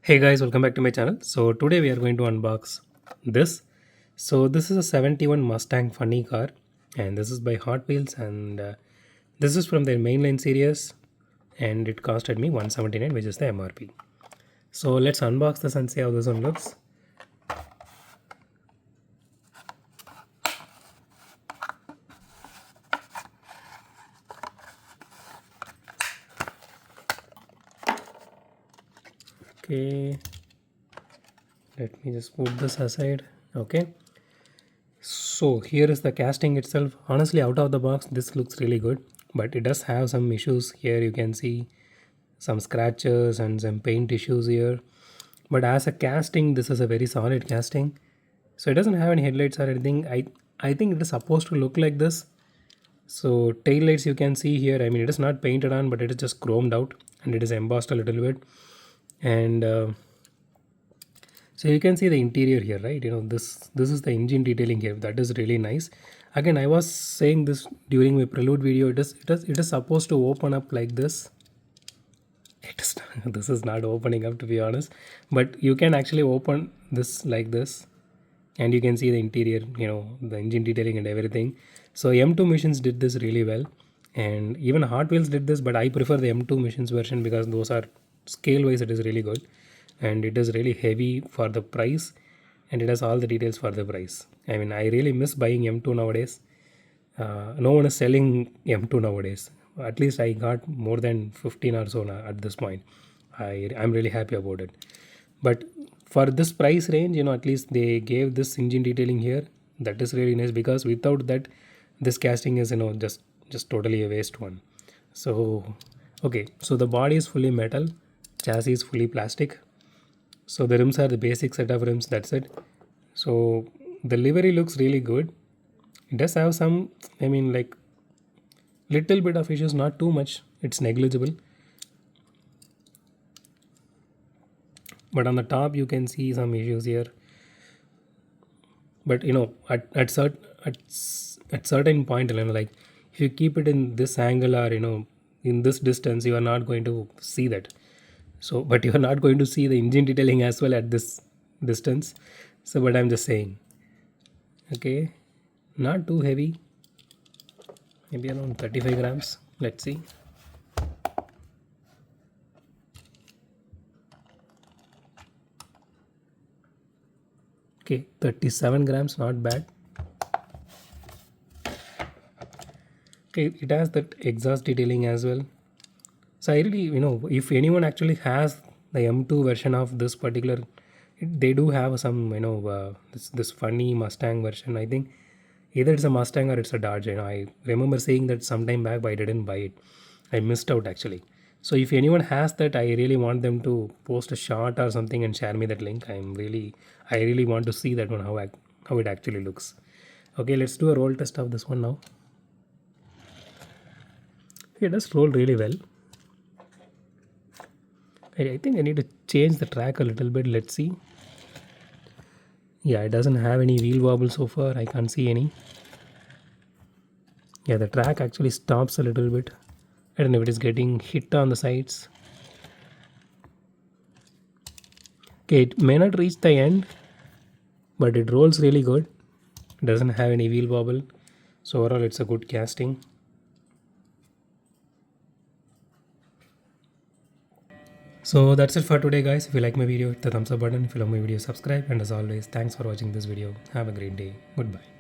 Hey guys, welcome back to my channel. So today we are going to unbox this. So this is a 71 Mustang funny car and this is by Hot Wheels and this is from their mainline series and it costed me 179, which is the MRP. So let's unbox this and see how this one looks. Okay, let me just put this aside. Okay, so here is the casting itself. Honestly, out of the box this looks really good, but it does have some issues. Here you can see some scratches and some paint issues here, but as a casting this is a very solid casting. So it doesn't have any headlights or anything. I think it is supposed to look like this. So tail lights you can see here, I mean it is not painted on but it is just chromed out and it is embossed a little bit. And so you can see the interior here, right? You know, this is the engine detailing here. That is really nice. Again, I was saying this during my prelude video. It is supposed to open up like this. It is not, this is not opening up, to be honest, but you can actually open this like this and you can see the interior, you know, the engine detailing and everything. So M2 machines did this really well, and even Hot Wheels did this, but I prefer the M2 machines version because those are scale wise it is really good and it is really heavy for the price and it has all the details for the price. I mean, I really miss buying M2 nowadays. No one is selling M2 nowadays. At least I got more than 15 or so now at this point. I'm really happy about it. But for this price range, you know, at least they gave this engine detailing here. That is really nice because without that, this casting is, you know, just totally a waste one. So okay, so the body is fully metal, chassis is fully plastic. So the rims are the basic set of rims. That's it. So the livery looks really good. It does have some, I mean, like little bit of issues, not too much. It's negligible. But on the top, you can see some issues here. But you know, at certain point, you know, like if you keep it in this angle or you know in this distance, you are not going to see that. So, but you are not going to see the engine detailing as well at this distance. So, but I'm just saying, okay, not too heavy, maybe around 35 grams. Let's see. Okay, 37 grams, not bad. Okay, it has that exhaust detailing as well. So I really, you know, if anyone actually has the M2 version of this particular, they do have some, you know, this funny Mustang version. I think either it's a Mustang or it's a Dodge. You know, I remember saying that sometime back, but I didn't buy it. I missed out actually. So if anyone has that, I really want them to post a shot or something and share me that link. I really want to see that one how it actually looks. Okay, let's do a roll test of this one now. It does roll really well. I think I need to change the track a little bit. Let's see. Yeah, it doesn't have any wheel wobble so far. I can't see any. Yeah, the track actually stops a little bit. I don't know if it is getting hit on the sides. Okay, it may not reach the end, but it rolls really good. It doesn't have any wheel wobble. So overall, it's a good casting. So that's it for today, guys. If you like my video, hit the thumbs up button. If you love my video, subscribe. And as always, thanks for watching this video. Have a great day. Goodbye.